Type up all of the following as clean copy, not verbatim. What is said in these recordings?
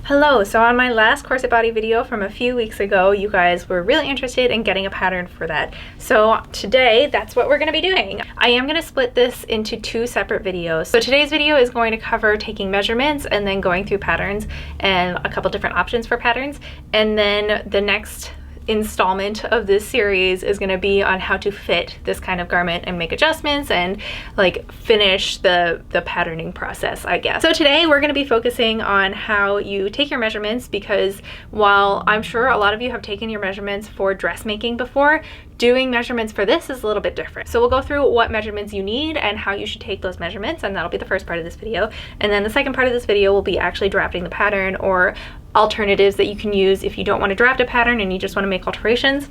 Hello, so on my last Corset Body video from a few weeks ago, you guys were really interested in getting a pattern for that. So today, that's what we're going to be doing. I am going to split this into two separate videos. So today's video is going to cover taking measurements and then going through patterns and a couple different options for patterns. And then the next installment of this series is going to be on how to fit this kind of garment and make adjustments and like finish the patterning process, I guess. So today we're going to be focusing on how you take your measurements, because while I'm sure a lot of you have taken your measurements for dressmaking before, doing measurements for this is a little bit different. So we'll go through what measurements you need and how you should take those measurements, and that'll be the first part of this video. And then the second part of this video will be actually drafting the pattern, or alternatives that you can use if you don't want to draft a pattern and you just want to make alterations.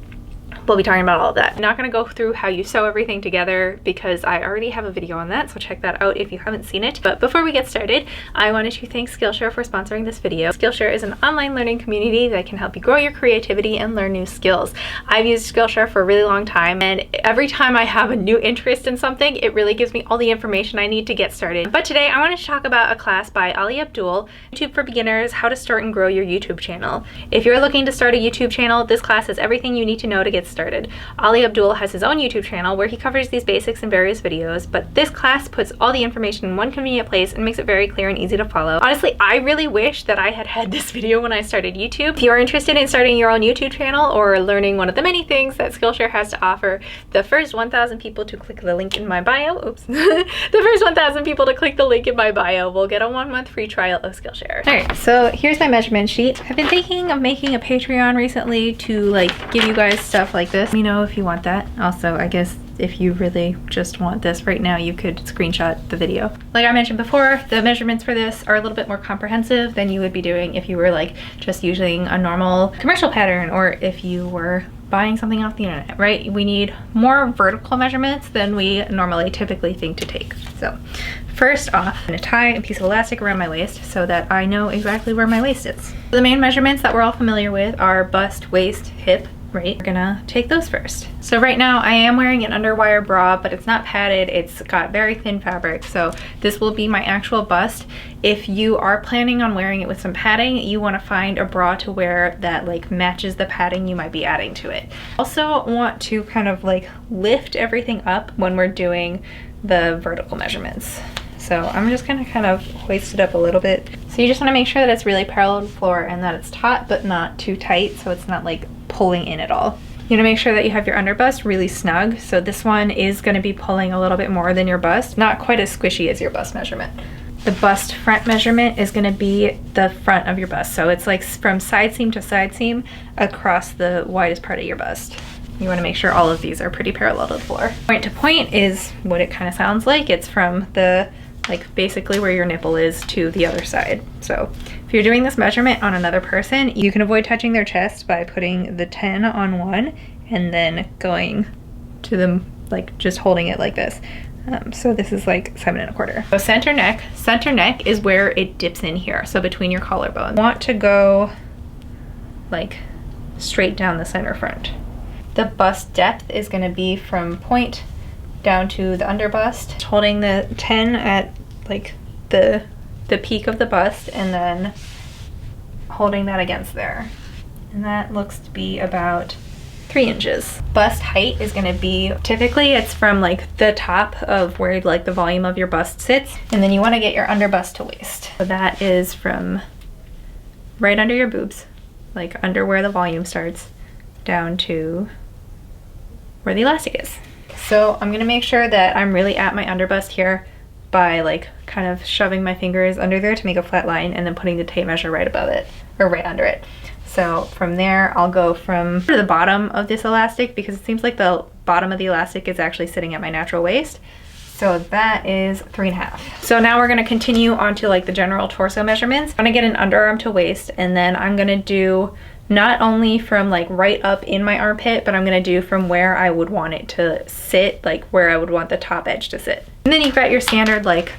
We'll be talking about all of that. I'm not going to go through how you sew everything together because I already have a video on that, so check that out if you haven't seen it. But before we get started, I wanted to thank Skillshare for sponsoring this video. Skillshare is an online learning community that can help you grow your creativity and learn new skills. I've used Skillshare for a really long time, and every time I have a new interest in something, it really gives me all the information I need to get started. But today I want to talk about a class by Ali Abdul, YouTube for Beginners, How to Start and Grow Your YouTube Channel. If you're looking to start a YouTube channel, this class has everything you need to know to get started. Ali Abdul has his own YouTube channel where he covers these basics in various videos, but this class puts all the information in one convenient place and makes it very clear and easy to follow. Honestly, I really wish that I had this video when I started YouTube. If you are interested in starting your own YouTube channel or learning one of the many things that Skillshare has to offer, the first 1,000 people to click the link in my bio, the first 1,000 people to click the link in my bio will get a 1-month free trial of Skillshare. Alright, so here's my measurement sheet. I've been thinking of making a Patreon recently to like give you guys stuff like this. Let me know if you want that. Also, I guess if you really just want this right now, you could screenshot the video. Like I mentioned before, the measurements for this are a little bit more comprehensive than you would be doing if you were like just using a normal commercial pattern, or if you were buying something off the internet, right? We need more vertical measurements than we normally typically think to take. So first off, I'm gonna tie a piece of elastic around my waist so that I know exactly where my waist is. The main measurements that we're all familiar with are bust, waist, hip, right? We're gonna take those first. So right now I am wearing an underwire bra, but it's not padded. It's got very thin fabric. So this will be my actual bust. If you are planning on wearing it with some padding, you wanna find a bra to wear that like matches the padding you might be adding to it. Also want to kind of like lift everything up when we're doing the vertical measurements. So I'm just gonna kind of hoist it up a little bit. So you just wanna make sure that it's really parallel to the floor and that it's taut but not too tight, so it's not like pulling in at all. You wanna make sure that you have your underbust really snug. So this one is gonna be pulling a little bit more than your bust, not quite as squishy as your bust measurement. The bust front measurement is gonna be the front of your bust. So it's like from side seam to side seam across the widest part of your bust. You wanna make sure all of these are pretty parallel to the floor. Point to point is what it kind of sounds like. It's from the like basically where your nipple is to the other side. So if you're doing this measurement on another person, you can avoid touching their chest by putting the 10 on one and then going to them, like just holding it like this. So this is like 7 1/4. So center neck is where it dips in here. So between your collarbones. Want to go like straight down the center front. The bust depth is gonna be from point down to the underbust, holding the 10 at like the peak of the bust and then holding that against there. And that looks to be about 3 inches. Bust height is gonna be, typically it's from like the top of where like the volume of your bust sits, and then you wanna get your underbust to waist. So that is from right under your boobs, like under where the volume starts, down to where the elastic is. So I'm gonna make sure that I'm really at my underbust here by like kind of shoving my fingers under there to make a flat line and then putting the tape measure right above it, or right under it. So from there, I'll go from to the bottom of this elastic, because it seems like the bottom of the elastic is actually sitting at my natural waist. So that is 3 1/2. So now we're gonna continue on to like the general torso measurements. I'm gonna get an underarm to waist, and then I'm gonna do not only from like right up in my armpit, but I'm gonna do from where I would want it to sit, like where I would want the top edge to sit. And then you've got your standard like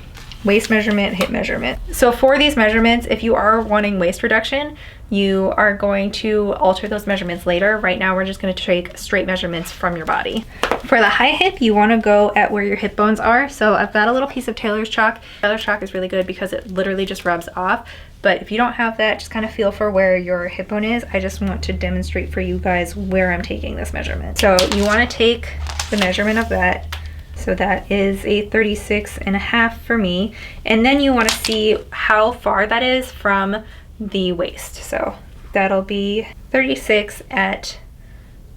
waist measurement, hip measurement. So for these measurements, if you are wanting waist reduction, you are going to alter those measurements later. Right now, we're just gonna take straight measurements from your body. For the high hip, you wanna go at where your hip bones are. So I've got a little piece of tailor's chalk. Tailor's chalk is really good because it literally just rubs off. But if you don't have that, just kind of feel for where your hip bone is. I just want to demonstrate for you guys where I'm taking this measurement. So you wanna take the measurement of that. So that is a 36.5 for me. And then you wanna see how far that is from the waist. So that'll be 36 at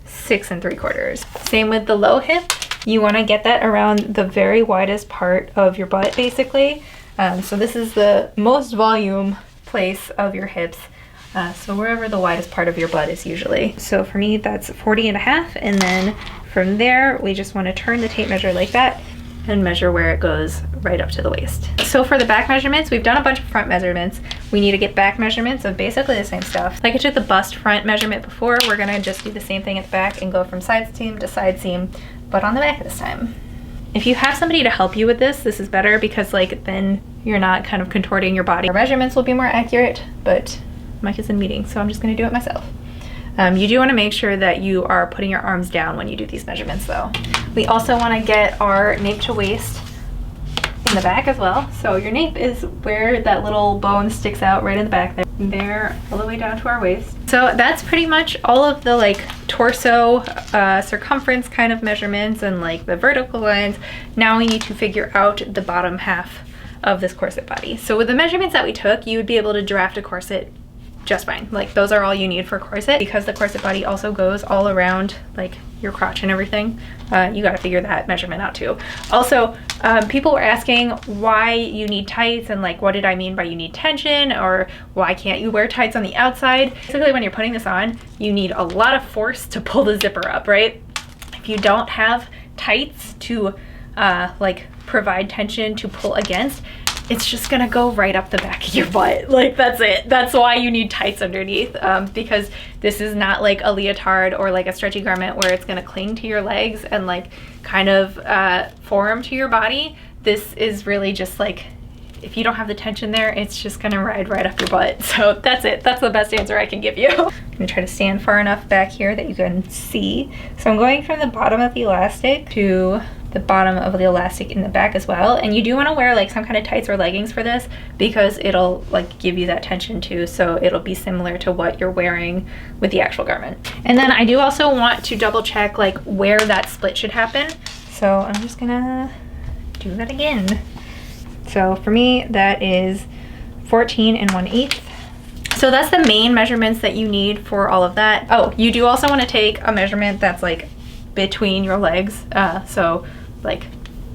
6 3/4. Same with the low hip. You wanna get that around the very widest part of your butt, basically. So this is the most volume place of your hips. So wherever the widest part of your butt is usually. So for me, that's 40.5. And then from there, we just want to turn the tape measure like that and measure where it goes right up to the waist. So for the back measurements, we've done a bunch of front measurements. We need to get back measurements of basically the same stuff. Like I took the bust front measurement before, we're gonna just do the same thing at the back and go from side seam to side seam, but on the back this time. If you have somebody to help you with this, this is better because like then you're not kind of contorting your body. Your measurements will be more accurate, but Mike is in meeting, so I'm just gonna do it myself. You do wanna make sure that you are putting your arms down when you do these measurements though. We also wanna get our nape to waist in the back as well. So your nape is where that little bone sticks out right in the back there all the way down to our waist. So that's pretty much all of the like torso circumference kind of measurements and like the vertical lines. Now we need to figure out the bottom half of this corset body. So with the measurements that we took, you would be able to draft a corset just fine. Like those are all you need for corset, because the corset body also goes all around like your crotch and everything. You got to figure that measurement out too. Also, people were asking why you need tights and like what did I mean by you need tension, or why can't you wear tights on the outside. Basically when you're putting this on, you need a lot of force to pull the zipper up, right? If you don't have tights to like provide tension to pull against, it's just gonna go right up the back of your butt. Like that's it. That's why you need tights underneath, because this is not like a leotard or like a stretchy garment where it's gonna cling to your legs and like kind of form to your body. This is really just like, if you don't have the tension there, it's just gonna ride right up your butt. So that's it. That's the best answer I can give you. I'm gonna try to stand far enough back here that you can see. So I'm going from the bottom of the elastic to the bottom of the elastic in the back as well. And you do want to wear like some kind of tights or leggings for this, because it'll like give you that tension too. So it'll be similar to what you're wearing with the actual garment. And then I do also want to double check like where that split should happen. So I'm just gonna do that again. So for me, that is 14 1/8. So that's the main measurements that you need for all of that. Oh, you do also want to take a measurement that's like between your legs, so like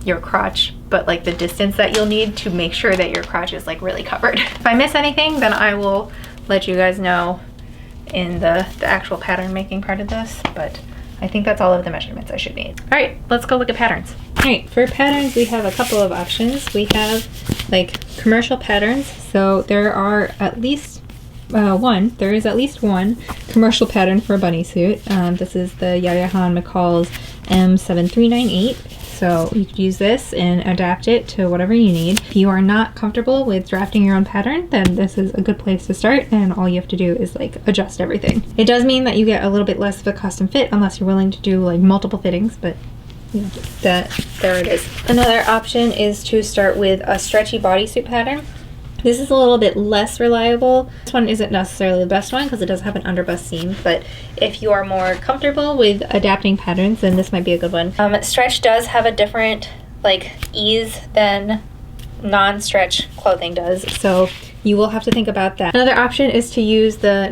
your crotch, but like the distance that you'll need to make sure that your crotch is like really covered. If I miss anything, then I will let you guys know in the actual pattern making part of this, but I think that's all of the measurements I should need. All right, let's go look at patterns. All right, for patterns, we have a couple of options. We have like commercial patterns. So there are at least there is at least one commercial pattern for a bunny suit. This is the Yayahan McCall's M7398. So you could use this and adapt it to whatever you need. If you are not comfortable with drafting your own pattern, then this is a good place to start, and all you have to do is like adjust everything. It does mean that you get a little bit less of a custom fit unless you're willing to do like multiple fittings, but you know, there it is. Another option is to start with a stretchy bodysuit pattern. This is a little bit less reliable. This one isn't necessarily the best one because it does have an underbust seam, but if you are more comfortable with adapting patterns, then this might be a good one. Stretch does have a different like ease than non-stretch clothing does, so you will have to think about that. Another option is to use the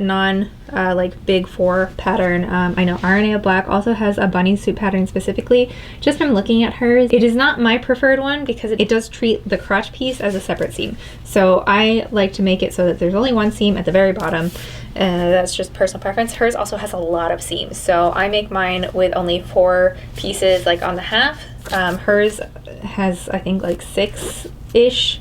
like big four pattern. I know RNA Black also has a bunny suit pattern specifically. Just from looking at hers, it is not my preferred one because it does treat the crotch piece as a separate seam. So I like to make it so that there's only one seam at the very bottom. That's just personal preference. Hers also has a lot of seams, so I make mine with only 4 pieces like on the half. Hers has I think like 6-ish.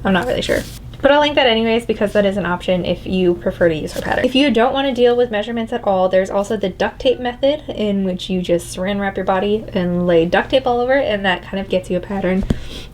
I'm not really sure. But I'll link that anyways because that is an option if you prefer to use her pattern. If you don't want to deal with measurements at all, there's also the duct tape method, in which you just saran wrap your body and lay duct tape all over it, and that kind of gets you a pattern.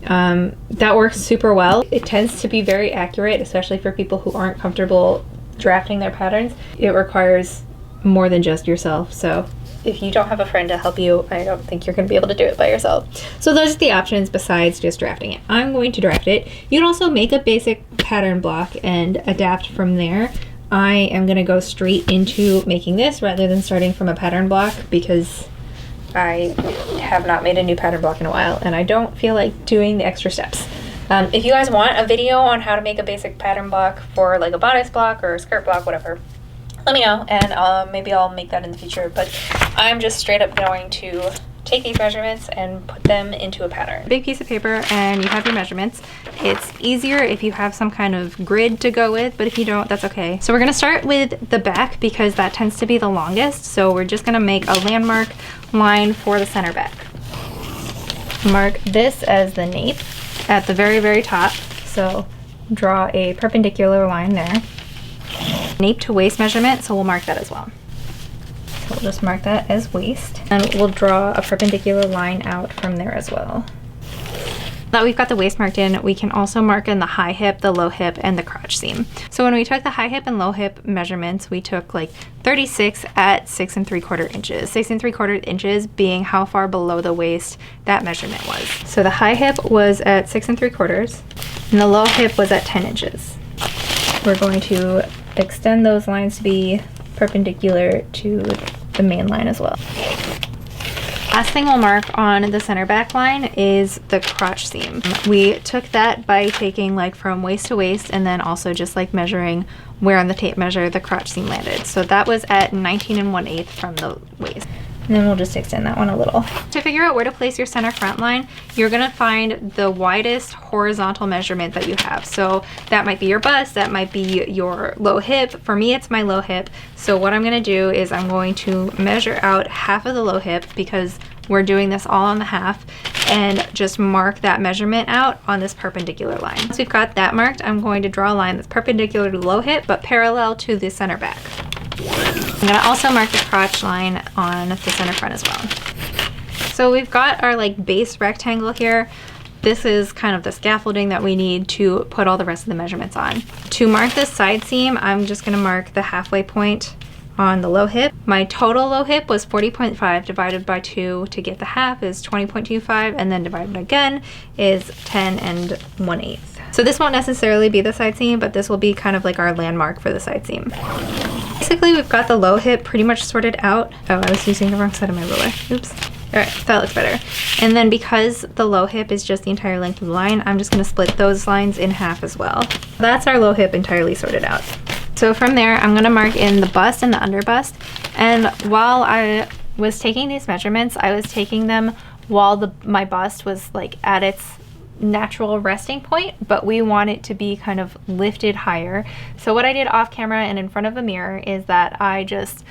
That works super well. It tends to be very accurate, especially for people who aren't comfortable drafting their patterns. It requires more than just yourself, so if you don't have a friend to help you, I don't think you're going to be able to do it by yourself. So those are the options besides just drafting it. I'm going to draft it. You can also make a basic pattern block and adapt from there. I am going to go straight into making this rather than starting from a pattern block because I have not made a new pattern block in a while and I don't feel like doing the extra steps. If you guys want a video on how to make a basic pattern block for like a bodice block or a skirt block, whatever, let me know, and maybe I'll make that in the future. But I'm just straight up going to take these measurements and put them into a pattern. Big piece of paper, and you have your measurements. It's easier if you have some kind of grid to go with, but if you don't, that's okay. So we're gonna start with the back because that tends to be the longest. So we're just gonna make a landmark line for the center back. Mark this as the nape at the very, very top. So draw a perpendicular line there. Nape to waist measurement, so we'll mark that as well. So we'll just mark that as waist, and we'll draw a perpendicular line out from there as well. Now that we've got the waist marked in, we can also mark in the high hip, the low hip, and the crotch seam. So when we took the high hip and low hip measurements, we took like 36 at 6 3/4 inches. 6 3/4 inches being how far below the waist that measurement was. So the high hip was at 6 3/4, and the low hip was at 10 inches. We're going to extend those lines to be perpendicular to the main line as well. Last thing we'll mark on the center back line is the crotch seam. We took that by taking like from waist to waist and then also just like measuring where on the tape measure the crotch seam landed. So that was at 19 1/8 from the waist. And then we'll just extend that one a little. To figure out where to place your center front line, you're gonna find the widest horizontal measurement that you have. So that might be your bust, that might be your low hip. For me, it's my low hip. So what I'm gonna do is I'm going to measure out half of the low hip because we're doing this all on the half, and just mark that measurement out on this perpendicular line. Once we've got that marked, I'm going to draw a line that's perpendicular to the low hip, but parallel to the center back. I'm gonna also mark the crotch line on the center front as well. So we've got our like base rectangle here. This is kind of the scaffolding that we need to put all the rest of the measurements on. To mark this side seam, I'm just gonna mark the halfway point on the low hip. My total low hip was 40.5 divided by 2 to get the half is 20.25, and then divided again is 10 1/8. So this won't necessarily be the side seam, but this will be kind of like our landmark for the side seam. Basically, we've got the low hip pretty much sorted out. Oh, I was using the wrong side of my ruler. Oops. All right, that looks better. And then because the low hip is just the entire length of the line, I'm just gonna split those lines in half as well. That's our low hip entirely sorted out. So from there, I'm gonna mark in the bust and the under bust. And while I was taking these measurements, I was taking them while my bust was like at its natural resting point, but we want it to be kind of lifted higher. So what I did off camera and in front of a mirror is that I just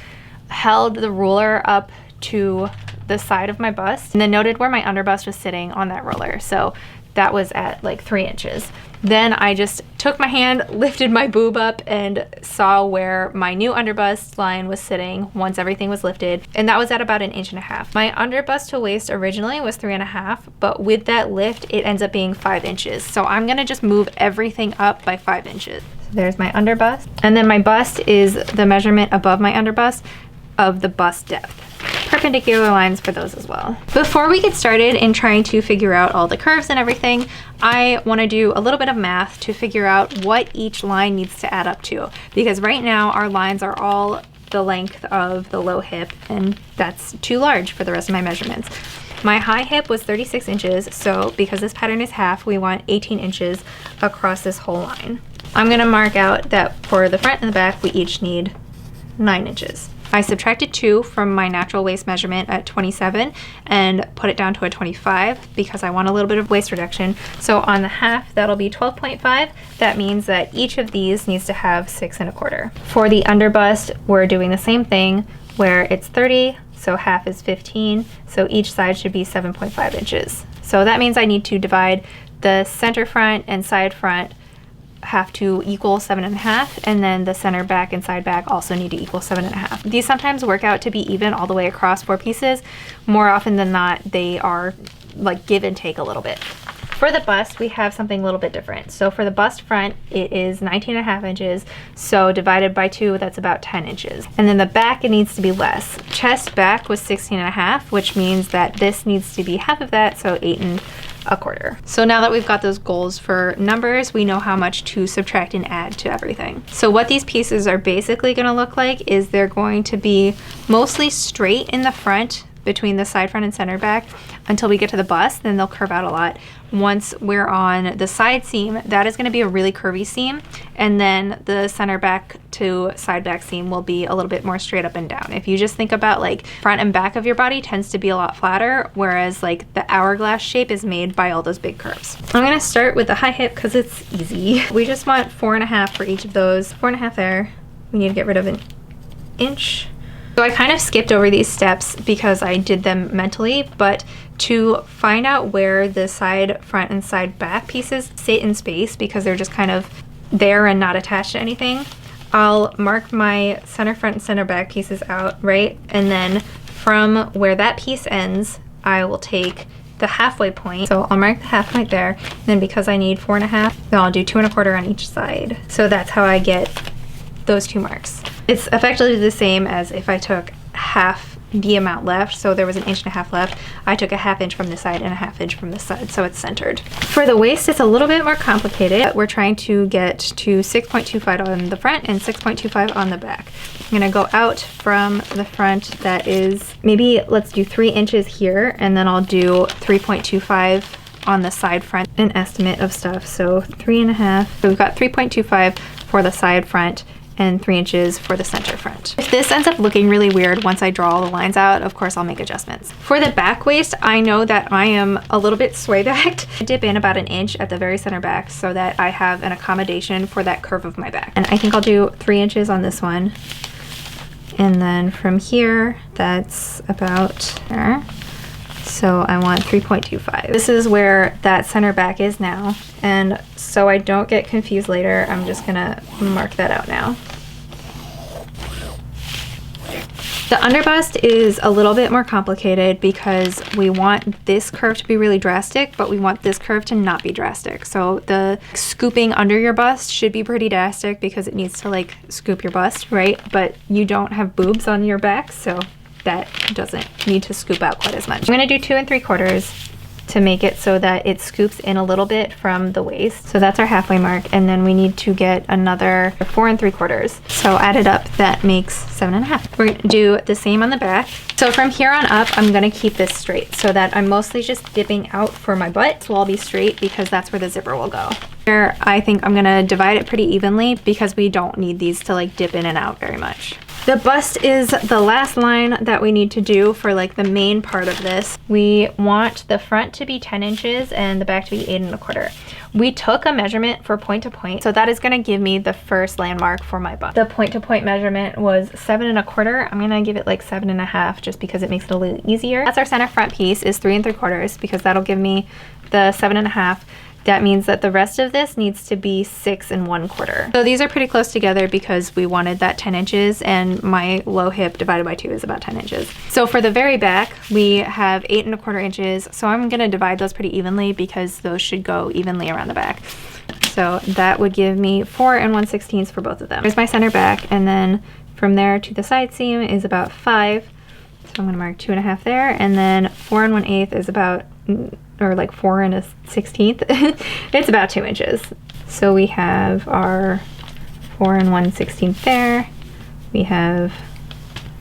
held the ruler up to the side of my bust and then noted where my underbust was sitting on that roller. So that was at like 3 inches. Then I just took my hand, lifted my boob up, and saw where my new underbust line was sitting once everything was lifted, and that was at about 1.5 inches. My underbust to waist originally was 3.5, but with that lift, it ends up being 5 inches. So I'm gonna just move everything up by 5 inches. So there's my underbust, and then my bust is the measurement above my underbust of the bust depth. Perpendicular lines for those as well. Before we get started in trying to figure out all the curves and everything, I want to do a little bit of math to figure out what each line needs to add up to, because right now our lines are all the length of the low hip, and that's too large for the rest of my measurements. My high hip was 36 inches, so because this pattern is half, we want 18 inches across this whole line. I'm going to mark out that for the front and the back, we each need 9 inches. I subtracted 2 from my natural waist measurement at 27 and put it down to a 25 because I want a little bit of waist reduction. So on the half, that'll be 12.5. That means that each of these needs to have 6 1/4. For the underbust, we're doing the same thing where it's 30, so half is 15, so each side should be 7.5 inches. So that means I need to divide the center front and side front have to equal 7.5, and then the center back and side back also need to equal 7.5. These sometimes work out to be even all the way across 4 pieces. More often than not, they are like give and take a little bit. For the bust, we have something a little bit different. So for the bust front, it is 19.5 inches. So divided by 2, that's about 10 inches. And then the back, it needs to be less. Chest back was 16.5, which means that this needs to be half of that, so 8.25. So now that we've got those goals for numbers, we know how much to subtract and add to everything. So what these pieces are basically gonna look like is they're going to be mostly straight in the front between the side front and center back until we get to the bust, then they'll curve out a lot. Once we're on the side seam, that is going to be a really curvy seam, and then the center back to side back seam will be a little bit more straight up and down. If you just think about like front and back of your body tends to be a lot flatter, whereas like the hourglass shape is made by all those big curves. I'm going to start with the high hip because it's easy. We just want 4.5 for each of those. 4.5 there. We need to get rid of an inch. So I kind of skipped over these steps because I did them mentally, but to find out where the side front and side back pieces sit in space, because they're just kind of there and not attached to anything, I'll mark my center front and center back pieces out, right? And then from where that piece ends, I will take the halfway point. So I'll mark the half point there. And then because I need 4.5, then I'll do 2.25 on each side. So that's how I get those 2 marks. It's effectively the same as if I took half the amount left. So there was an 1.5 inches left. I took a 1/2 inch from this side and a 1/2 inch from this side, so it's centered. For the waist, it's a little bit more complicated. We're trying to get to 6.25 on the front and 6.25 on the back. I'm gonna go out from the front. That is, maybe let's do 3 inches here, and then I'll do 3.25 on the side front, an estimate of stuff. So 3.5. So we've got 3.25 for the side front and 3 inches for the center front. If this ends up looking really weird once I draw all the lines out, of course I'll make adjustments. For the back waist, I know that I am a little bit sway backed. I dip in about 1 inch at the very center back so that I have an accommodation for that curve of my back. And I think I'll do 3 inches on this one. And then from here, that's about there. So I want 3.25. This is where that center back is now. And so I don't get confused later, I'm just gonna mark that out now. The underbust is a little bit more complicated because we want this curve to be really drastic, but we want this curve to not be drastic. So the scooping under your bust should be pretty drastic because it needs to like scoop your bust, right? But you don't have boobs on your back, so that doesn't need to scoop out quite as much. I'm gonna do 2 3/4 to make it so that it scoops in a little bit from the waist. So that's our halfway mark, and then we need to get another 4 3/4. So added up, that makes 7.5. We're gonna do the same on the back. So from here on up, I'm gonna keep this straight so that I'm mostly just dipping out for my butt. So I'll be straight because that's where the zipper will go. Here, I think I'm gonna divide it pretty evenly because we don't need these to like dip in and out very much. The bust is the last line that we need to do for like the main part of this. We want the front to be 10 inches and the back to be 8 1/4. We took a measurement for point to point, so that is gonna give me the first landmark for my bust. The point to point measurement was 7 1/4. I'm gonna give it like 7.5 just because it makes it a little easier. That's our center front piece is 3 3/4 because that'll give me the 7.5. That means that the rest of this needs to be 6 1/4. So these are pretty close together because we wanted that 10 inches and my low hip divided by 2 is about 10 inches. So for the very back, we have 8 1/4 inches. So I'm gonna divide those pretty evenly because those should go evenly around the back. So that would give me 4 1/16 for both of them. Here's my center back, and then from there to the side seam is about 5. So I'm gonna mark 2.5 there, and then 4 1/8 is about, or like 4 1/16. It's about 2 inches. So we have our 4 1/16 there. We have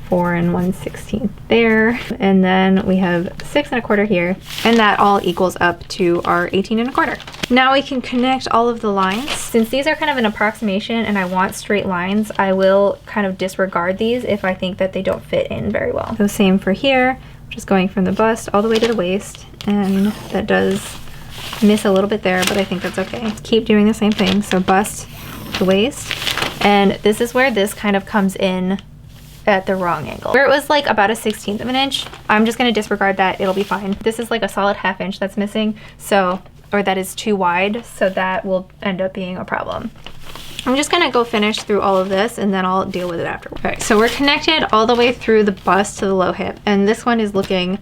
4 1/16 there. And then we have 6 1/4 here. And that all equals up to our 18 1/4. Now we can connect all of the lines. Since these are kind of an approximation and I want straight lines, I will kind of disregard these if I think that they don't fit in very well. So same for here. Just going from the bust all the way to the waist, and that does miss a little bit there, but I think that's okay. Keep doing the same thing. So bust to waist, and this is where this kind of comes in at the wrong angle. Where it was like about a 1/16 of an inch, I'm just gonna disregard that, it'll be fine. This is like a solid 1/2 inch that's missing, so or that is too wide, so that will end up being a problem. I'm just gonna go finish through all of this and then I'll deal with it afterwards. Okay, so we're connected all the way through the bust to the low hip, and this one is looking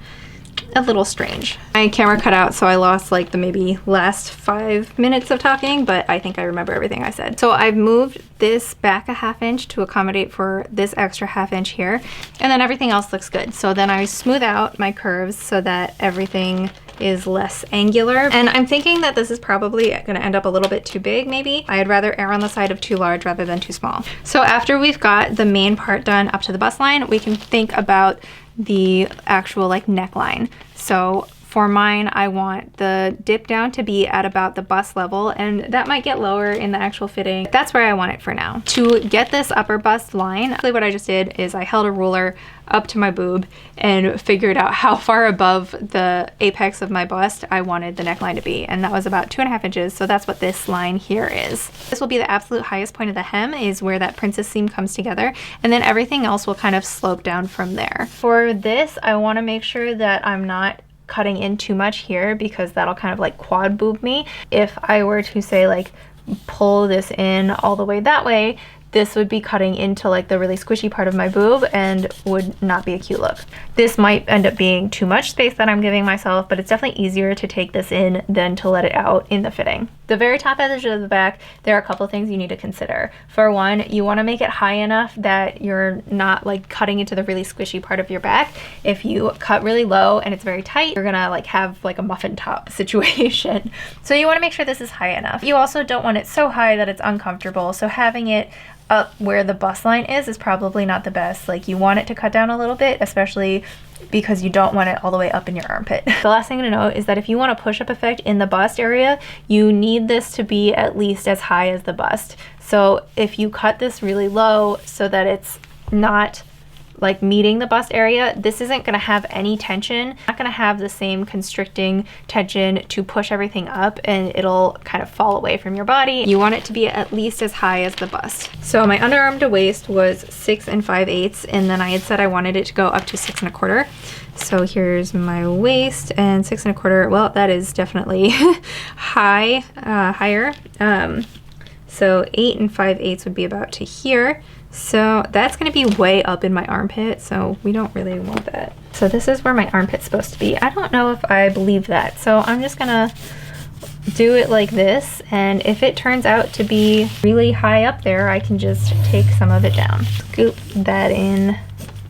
a little strange. My camera cut out, so I lost like the maybe last 5 minutes of talking, but I think I remember everything I said. So I've moved this back a ½ inch to accommodate for this extra ½ inch here, and then everything else looks good. So then I smooth out my curves so that everything is less angular. And I'm thinking that this is probably gonna end up a little bit too big maybe. I'd rather err on the side of too large rather than too small. So after we've got the main part done up to the bust line, we can think about the actual like neckline. So for mine, I want the dip down to be at about the bust level, and that might get lower in the actual fitting. That's where I want it for now. To get this upper bust line, actually what I just did is I held a ruler up to my boob and figured out how far above the apex of my bust I wanted the neckline to be, and that was about 2.5 inches, so that's what this line here is. This will be the absolute highest point of the hem, is where that princess seam comes together, and then everything else will kind of slope down from there. For this, I want to make sure that I'm not cutting in too much here, because that'll kind of like quad boob me. If I were to say like pull this in all the way that way, this would be cutting into like the really squishy part of my boob and would not be a cute look. This might end up being too much space that I'm giving myself, but it's definitely easier to take this in than to let it out in the fitting. The very top edge of the back, there are a couple things you need to consider. For one, you want to make it high enough that you're not like cutting into the really squishy part of your back. If you cut really low and it's very tight, you're gonna like have like a muffin top situation. So you want to make sure this is high enough. You also don't want it so high that it's uncomfortable, so having it up where the bust line is probably not the best. Like, you want it to cut down a little bit, especially because you don't want it all the way up in your armpit. The last thing to note is that if you want a push-up effect in the bust area, you need this to be at least as high as the bust. So if you cut this really low so that it's not like meeting the bust area, this isn't gonna have any tension, not gonna have the same constricting tension to push everything up, and it'll kind of fall away from your body. You want it to be at least as high as the bust. So my underarm to waist was 6 5/8, and then I had said I wanted it to go up to 6 1/4. So here's my waist, and 6 1/4, well, that is definitely higher. So 8 5/8 would be about to here. So that's gonna be way up in my armpit, so we don't really want that. So this is where my armpit's supposed to be. I don't know if I believe that, so I'm just gonna do it like this, and if it turns out to be really high up there, I can just take some of it down. Scoop that in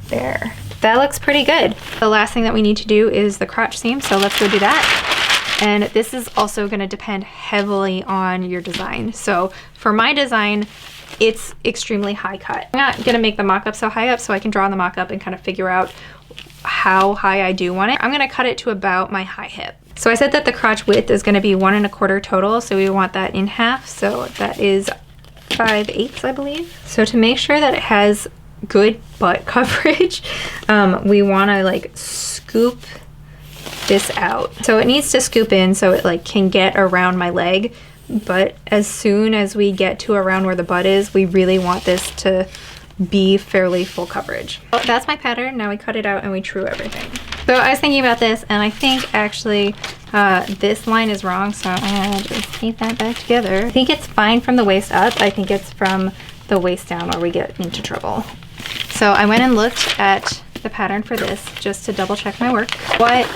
there. That looks pretty good. The last thing that we need to do is the crotch seam, so let's go do that. And this is also gonna depend heavily on your design. So for my design, it's extremely high cut. I'm not gonna make the mock-up so high up, so I can draw on the mock-up and kind of figure out how high I do want it. I'm gonna cut it to about my high hip. So I said that the crotch width is gonna be 1 1/4 total, so we want that in half, so that is 5/8, I believe. So to make sure that it has good butt coverage, we wanna like scoop this out. So it needs to scoop in so it like can get around my leg, but as soon as we get to around where the butt is, we really want this to be fairly full coverage. Well, that's my pattern. Now we cut it out and we true everything. So I was thinking about this, and I think actually this line is wrong, so I'll just paint that back together. I think it's fine from the waist up. I think it's from the waist down where we get into trouble. So I went and looked at the pattern for this just to double check my work. What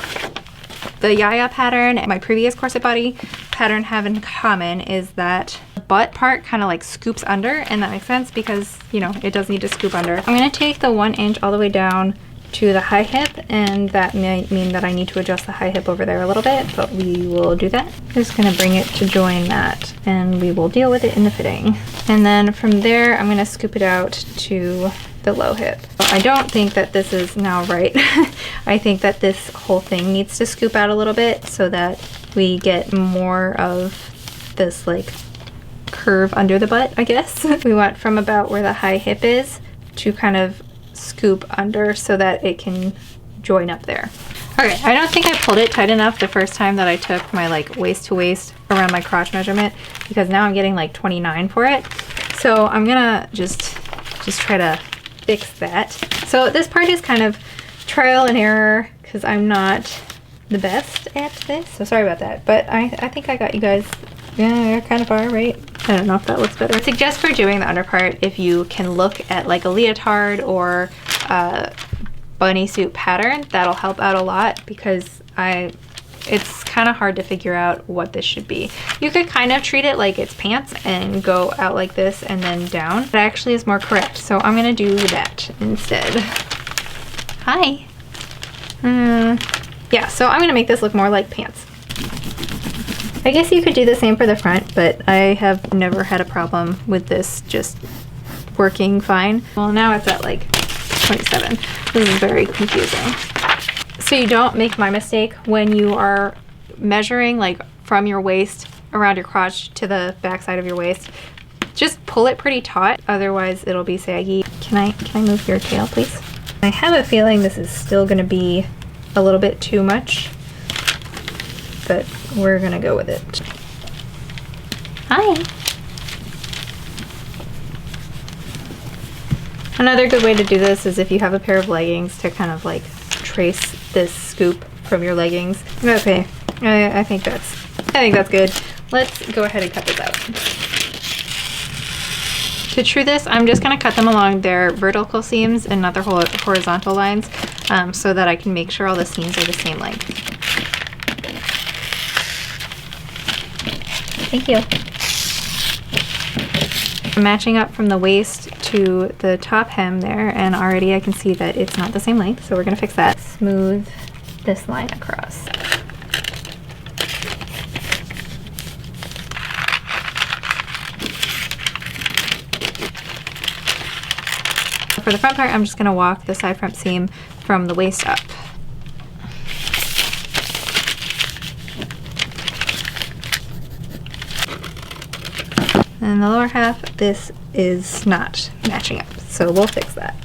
the Yaya pattern and my previous corset body pattern have in common is that the butt part kind of like scoops under, and that makes sense because, you know, it does need to scoop under. I'm gonna take the 1 inch all the way down to the high hip, and that might mean that I need to adjust the high hip over there a little bit, but we will do that. I'm just gonna bring it to join that, and we will deal with it in the fitting. And then from there, I'm gonna scoop it out to the low hip. I don't think that this is now right. I think that this whole thing needs to scoop out a little bit so that we get more of this like curve under the butt, I guess. We want from about where the high hip is to kind of scoop under so that it can join up there. Okay, I don't think I pulled it tight enough the first time that I took my like waist to waist around my crotch measurement, because now I'm getting like 29 for it. So I'm gonna just try to fix that. So this part is kind of trial and error because I'm not the best at this, so sorry about that. But I think I got you guys kind of far, right? I don't know if that looks better. I suggest for doing the underpart, if you can look at like a leotard or a bunny suit pattern, that'll help out a lot, because it's kind of hard to figure out what this should be. You could kind of treat it like it's pants and go out like this and then down. That actually is more correct, so I'm gonna do that instead. Hi. Yeah, so I'm gonna make this look more like pants. I guess you could do the same for the front, but I have never had a problem with this just working fine. Well, now it's at like 27. This is very confusing. So you don't make my mistake when you are measuring like from your waist around your crotch to the back side of your waist. Just pull it pretty taut, otherwise it'll be saggy. Can I move your tail, please? I have a feeling this is still gonna be a little bit too much, but we're gonna go with it. Hi. Another good way to do this is if you have a pair of leggings, to kind of like trace this scoop from your leggings. Okay, I think that's good. Let's go ahead and cut this out. To true this, I'm just gonna cut them along their vertical seams and not their horizontal lines, so that I can make sure all the seams are the same length. Thank you. I'm matching up from the waist to the top hem there, and already I can see that it's not the same length, so we're gonna fix that. Smooth this line across. For the front part, I'm just gonna walk the side front seam from the waist up. And the lower half, this is not matching up, so we'll fix that.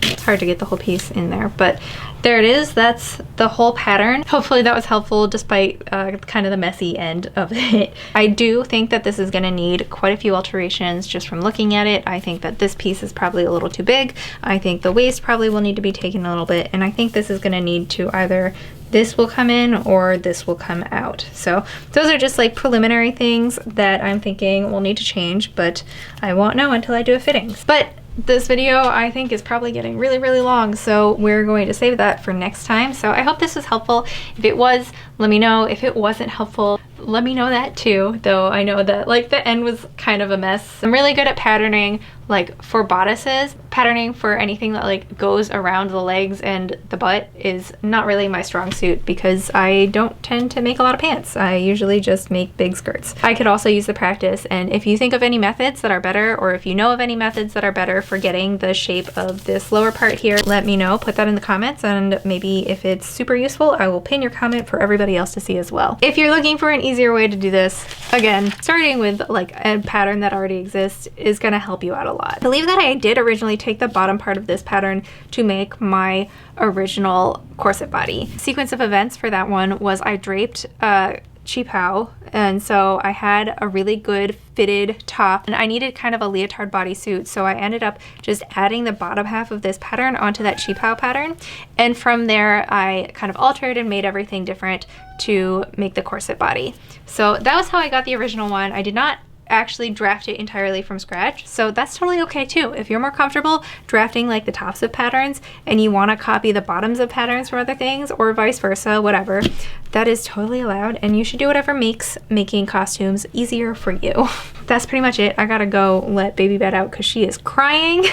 It's hard to get the whole piece in there, but there it is. That's the whole pattern. Hopefully that was helpful despite kind of the messy end of it. I do think that this is going to need quite a few alterations just from looking at it. I think that this piece is probably a little too big. I think the waist probably will need to be taken a little bit, and I think this is going to need to either this will come in or this will come out. So those are just like preliminary things that I'm thinking will need to change, but I won't know until I do a fittings. But this video I think is probably getting really long, so we're going to save that for next time. So I hope this was helpful. If it was, let me know. If it wasn't helpful, let me know that too, though I know that like the end was kind of a mess. I'm really good at patterning like for bodices. Patterning for anything that like goes around the legs and the butt is not really my strong suit, because I don't tend to make a lot of pants. I usually just make big skirts. I could also use the practice, and if you think of any methods that are better, or if you know of any methods that are better for getting the shape of this lower part here, let me know. Put that in the comments, and maybe if it's super useful, I will pin your comment for everybody else to see as well. If you're looking for an easier way to do this, again, starting with like a pattern that already exists is going to help you out a lot. I believe that I did originally take the bottom part of this pattern to make my original corset body. Sequence of events for that one was I draped cheapao, and so I had a really good fitted top, and I needed kind of a leotard bodysuit, so I ended up just adding the bottom half of this pattern onto that cheapao pattern, and from there I kind of altered and made everything different to make the corset body. So that was how I got the original one. I did not actually draft it entirely from scratch, so that's totally okay too. If you're more comfortable drafting like the tops of patterns and you want to copy the bottoms of patterns from other things, or vice versa, whatever, that is totally allowed, and you should do whatever makes making costumes easier for you. That's pretty much it. I gotta go let baby Beth out because she is crying.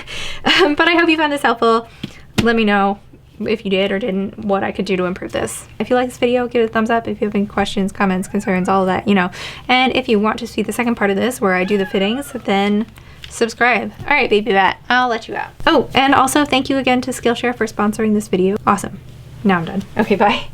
But I hope you found this helpful. Let me know if you did or didn't, what I could do to improve this. If you like this video, give it a thumbs up. If you have any questions, comments, concerns, all of that, you know. And if you want to see the second part of this where I do the fittings, then subscribe. All right, baby Beth, I'll let you out. Oh, and also thank you again to Skillshare for sponsoring this video. Awesome. Now I'm done. Okay, bye.